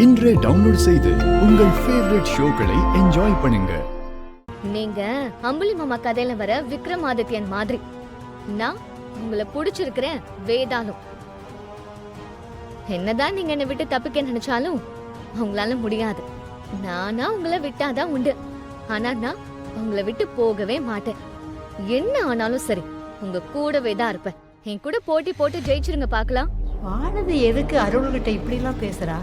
இன்றே டவுன்லோட் செய்து உங்கள் ஃபேவரட் ஷோக்களை என்ஜாய் பண்ணுங்க. நீங்க அம்புலி மாமா கதையில வர விக்ரமாதித்யன் மாதிரி. நான் உங்களை பிடிச்சிருக்கிறேன் வேதாளம். என்னதான் நீங்க என்னை விட்டு தப்பிக்க நினைச்சாலும் உங்களால முடியாது. நானா உங்களை விட்டாதான் உண்டு. ஆனா நான் உங்களை விட்டு போகவே மாட்டேன். என்ன ஆனாலும் சரி உங்க கூடவே தான் இருப்பேன். என் கூட போட்டி போட்டு ஜெயிச்சிருங்க பாக்கலாம். வாழது எதுக்கு அருள்கிட்ட இப்படி எல்லாம் பேசுறா?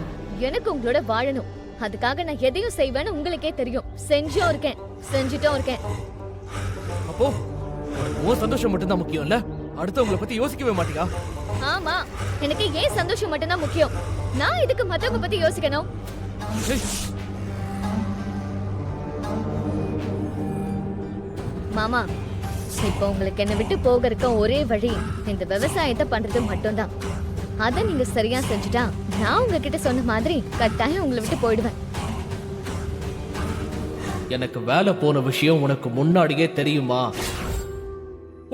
எனக்கு உங்களோட வாழணும். அதுக்காக நான் எதையும் செய்வேன்னு உங்களுக்கே தெரியும். செஞ்சும் இருக்கேன், செஞ்சுட்டும் இருக்கேன். அப்போ உன் சந்தோஷம் மட்டும் தான் முக்கியம் இல்ல? அடுத்தவங்கள பத்தி யோசிக்கவே மாட்டியா? ஆமா, எனக்கு ஏன் சந்தோஷம் மட்டும் தான் முக்கியம். நான் இதுக்கு மத்தவங்க பத்தி யோசிக்கணும்? மாமா, இப்போ உங்களுக்கு என்ன விட்டு போக இருக்க ஒரே வழி இந்த விவசாயத்தை பண்றது மட்டும்தான். அத நீங்க சரியா செஞ்சுட்டா நான் உங்ககிட்ட சொன்ன மாதிரி கட்டாயம் உங்களை விட்டு போயிடுவேன். எனக்கு வேலை போன விஷயம் உனக்கு முன்னாடியே தெரியுமா?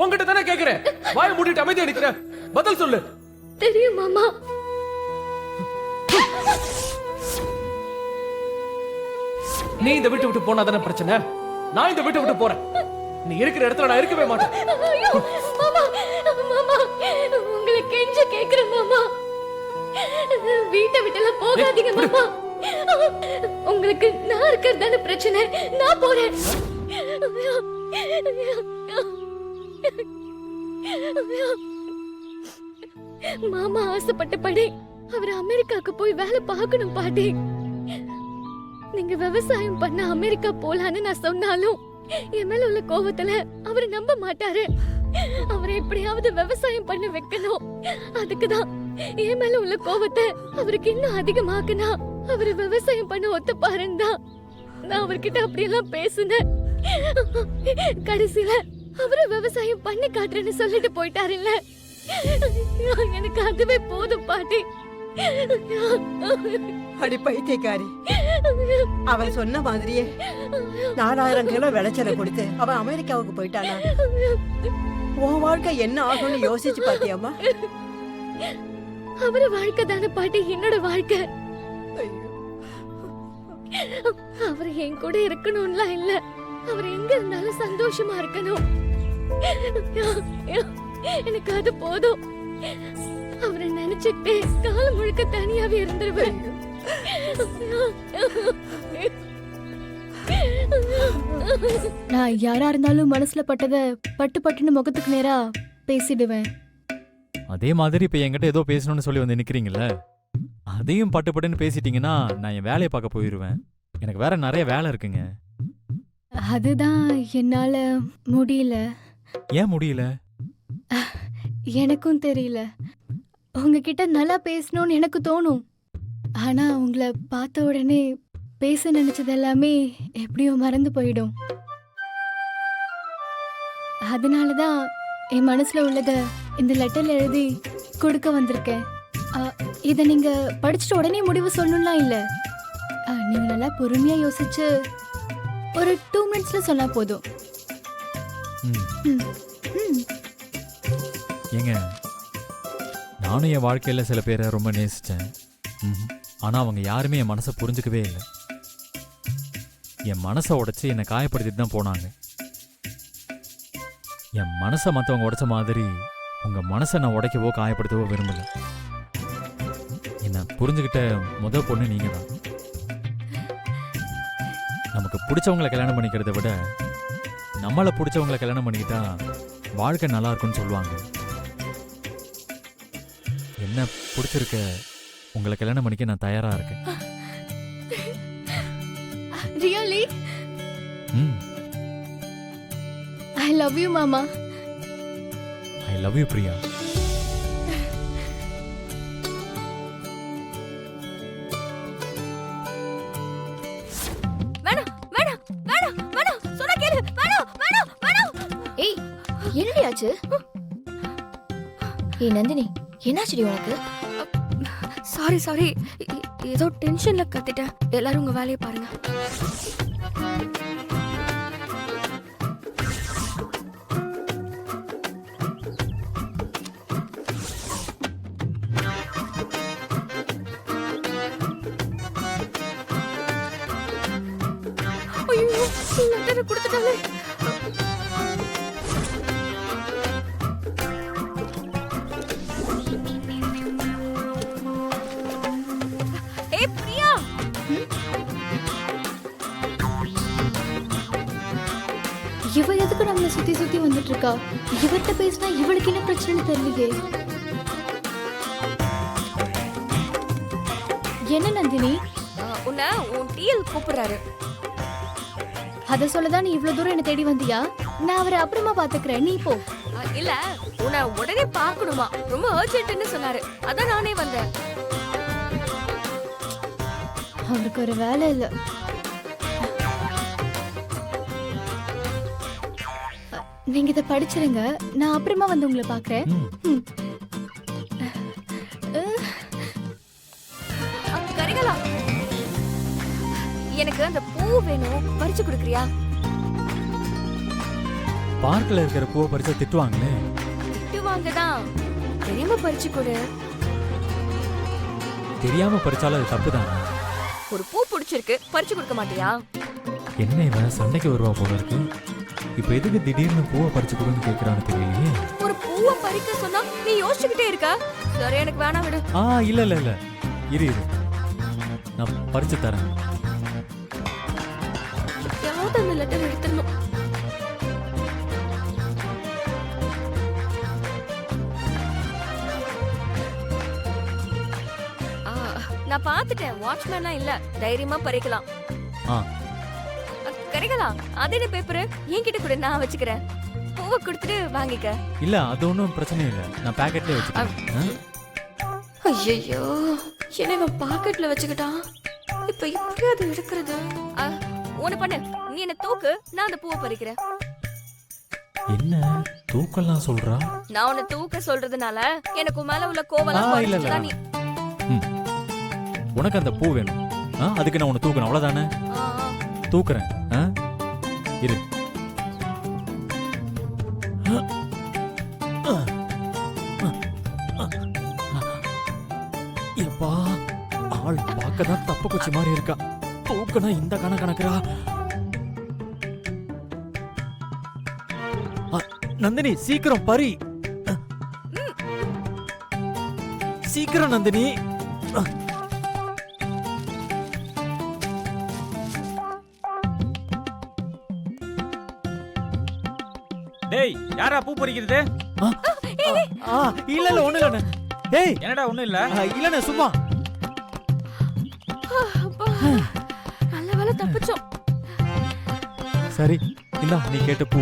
உன்கிட்ட தானே கேக்குறேன். வாயை மூடிட்டு அமைதியா நிக்கிற. பதில் சொல்லு. தெரியும் மாமா. நீ இந்த வீட்டு விட்டு போனா தானே பிரச்சனை. நான் இந்த வீட்டு விட்டு போறேன். நீ இருக்கிற இடத்துல நான் இருக்கவே மாட்டேன். மாமா, மாமா, உங்களை கெஞ்ச கேக்குறேன் மாமா. வீட்டை விட்டுல போகாதீங்க மாமா. உங்களுக்கு நான் இருக்கிறது தானே பிரச்சனை. நான் போறேன். மாமா ஆசைப்பட்டபடி அவர் அமெரிக்காக்கு போய் வேலை பார்க்கணும் பாட்டி. நீங்க விவசாயம் பண்ண அமெரிக்கா போலான்னு நான் சொன்னாலும் என் மேல உள்ள கோவத்துல அவரை நம்ப மாட்டாரு. அவரை எப்படியாவது விவசாயம் பண்ண வைக்கணும். அதுக்குதான் என் மேல உள்ள கோவத்தை அவருக்கு இன்னும் அதிகமாக்குனா அவரு விவசாயம் பண்ண ஒத்துப்பாருன்னு தான் நான் அவர்கிட்ட அப்படியெல்லாம் பேசுனேன். கடைசியில அவரு விவசாயம் பண்ணி காட்டுறேன்னு சொல்லிட்டு போயிட்டாருல்ல. எனக்கு அதுவே போதும் பாட்டி. அடி பைத்தியக்காரி, அவன் சொன்ன மாதிரியே 4000 கிலோ விளைச்சலை கொடுத்து அவன் அமெரிக்காவுக்கு போயிட்டானா? உன் வாழ்க்கை என்ன ஆகும்னு யோசிச்சு பாத்தியாமா? அவரு வாழ்க்கை தானே பாட்டி என்னோட வாழ்க்கை. அவர் என் கூட இருக்கணும்லாம் இல்ல. அவர் எங்க இருந்தாலும் சந்தோஷமா இருக்கணும். எனக்கு அது போதும். அவரை நினைச்சுட்டே காலம் முழுக்க தனியாவே இருந்துருவேன். நான் யாரா இருந்தாலும் மனசுல பட்டத பட்டு பட்டுன்னு முகத்துக்கு நேரா பேசிடுவேன். அதே மாதிரி இப்ப என்கிட்ட ஏதோ பேசணும்னு சொல்லி வந்து நிக்கிறீங்கல்ல, அதையும் பட்டு பட்டுன்னு பேசிட்டீங்கன்னா நான் என் வேலையை பார்க்க போயிருவேன். எனக்கு வேற நிறைய வேலை இருக்குங்க. அதுதான் என்னால முடியல. ஏன் முடியல? எனக்கும் தெரியல. உங்ககிட்ட நல்லா பேசணும்னு எனக்கு தோணும். ஆனா உங்களை பார்த்த உடனே பேச நினைச்சது எல்லாமே எப்படியோ மறந்து போயிடும். அதனாலதான் என் மனசுல உள்ளத இந்த லெட்டர்ல எழுதி கொடுக்க வந்திருக்கேன். இத நீங்க படிச்சுட்டு உடனே முடிவு சொல்லணும்லாம் இல்ல. நீங்க நல்லா பொறுமையா யோசிச்சு ஒரு 2 மினிட்ஸ்ல சொன்னா போதும். ஏங்க, நானும் என் வாழ்க்கையில சில பேரை ரொம்ப நேசிச்சேன். ஆனா அவங்க யாருமே என் மனசை புரிஞ்சுக்கவே இல்லை. என் மனசை உடைச்சு என்னை காயப்படுத்திட்டு தான் போனாங்க. என் மனசை மற்றவங்க உடைச்ச மாதிரி உங்க மனசை நான் உடைக்கவோ காயப்படுத்தவோ விரும்பல. என்னை புரிஞ்சுக்கிட்ட முதல் பொண்ணு நீங்க தான். நமக்கு பிடிச்சவங்களை கல்யாணம் பண்ணிக்கிறத விட நம்மளை பிடிச்சவங்களை கல்யாணம் பண்ணிக்கிட்டா வாழ்க்கை நல்லா இருக்கும்னு சொல்லுவாங்க. என்ன பிடிச்சிருக்க உங்களை கல்யாணம் பண்ணிக்க நான் தயாரா இருக்கேன். Really? I love you, Mama. I love you, Priya. ஏய், என்னடி ஆச்சு? ஏய் நந்தினி, என்னாச்சுடி உனக்கு? சாரி ஏதோ டென்ஷன்ல கத்திட்டேன். எல்லாரும் உங்க வேலையை பாருங்க. லெட்டரை கொடுத்துட்டாலே. ஏய் பிரியா, இவ எதுக்கு நம்மள சுத்தி சுத்தி வந்துட்டு இருக்கா? இவர்கிட்ட பேசினா இவளுக்கு என்ன பிரச்சனை தெரியலையே. என்ன நந்தினி, உன்னை உன் டிஎல் கூப்பிடுறாரு. அத சொல்லதான் நீ இவ்வளவு தூரம் என்ன தேடி வந்தியா? நான் அவரை அப்புறமா பாத்துக்கிறேன், நீ போ. இல்ல, உன்னை உடனே பார்க்கணுமா, ரொம்ப அர்ஜென்ட்னு சொன்னாரு. அதான் நானே வந்தேன். அவருக்கு ஒரு வேலை இல்ல. நீங்க இதை படிச்சிருங்க, நான் அப்புறமா வந்து உங்களை பாக்குறேன். ம். கரிகலா, எனக்கு அந்த பூ வேணும், பறிச்சு கொடுக்குறியா? பார்க்ல இருக்கிற பூவை பறிச்சா திட்டுவாங்களே. திட்டுவாங்க தான், தெரியாம பறிச்சு கொடு. தெரியாம பறிச்சாலும் அது தப்பு தானே. ஒரு பூ பிடிச்சிருக்கு, பறிச்சு கொடுக்க மாட்டியா? என்ன இவன் சண்டைக்கு வருவா போல இருக்கு. இப்ப எதுக்கு திடீர்னு பூவை பறிச்சு கொடுன்னு கேக்குறான்னு தெரியலையே. ஒரு பூவை பறிக்க சொன்னா நீ யோசிச்சுக்கிட்டே இருக்க. சரி, எனக்கு வேணாம், விடு. இல்ல இல்ல இல்ல, இரு நான் பறிச்சு தரேன். யாராவது அந்த லெட்டர் எடுத்துடணும். நான் பாத்துட்டேன், வாட்ச்மேன்லாம் இல்ல, தைரியமா பறிக்கலாம். கரிகலா, அது என்ன பேப்பரு? என்கிட்ட கூட, நான் வச்சுக்கிறேன். பூவை கொடுத்துட்டு வாங்கிக்க. இல்ல, அது ஒன்றும் பிரச்சனை இல்லை, நான் பேக்கெட்லேயே வச்சுக்கிறேன். ஐயோ, என்ன இவன் பாக்கெட்ல வச்சுக்கிட்டான். இப்ப எப்படி அது எடுக்கிறது? ஒண்ணு பண்ணு, நீ என்ன தூக்கு, நான் அந்த பூவை பறிக்கிறேன். என்ன தூக்கெல்லாம் சொல்றா? நான் உன்னை தூக்க சொல்றதுனால எனக்கு உன் மேல உள்ள கோவலாம் குறைஞ்சிச்சுதான் நீ. உனக்கு அந்த பூ வேணும், அதுக்கு நான் உன்னை தூக்கணும், அவ்வளவுதானே? தூக்குறேன். இரு. எப்பா, ஆள் பார்க்கதான் தப்பு குச்சி மாதிரி இருக்கா. தூக்குனா இந்த கணக்கணக்குறா. நந்தினி, சீக்கிரம் பறி. சீக்கிரம் நந்தினி. டேய், யாரா பூ பறிக்கிறது? இல்ல இல்ல, ஒண்ணு இல்ல. டேய், என்னடா ஒண்ணும் இல்ல? இல்லண்ணே, சும்மா. நல்ல வேலை தப்பிச்சோம். சரி, இந்தா நீ கேட்ட பூ.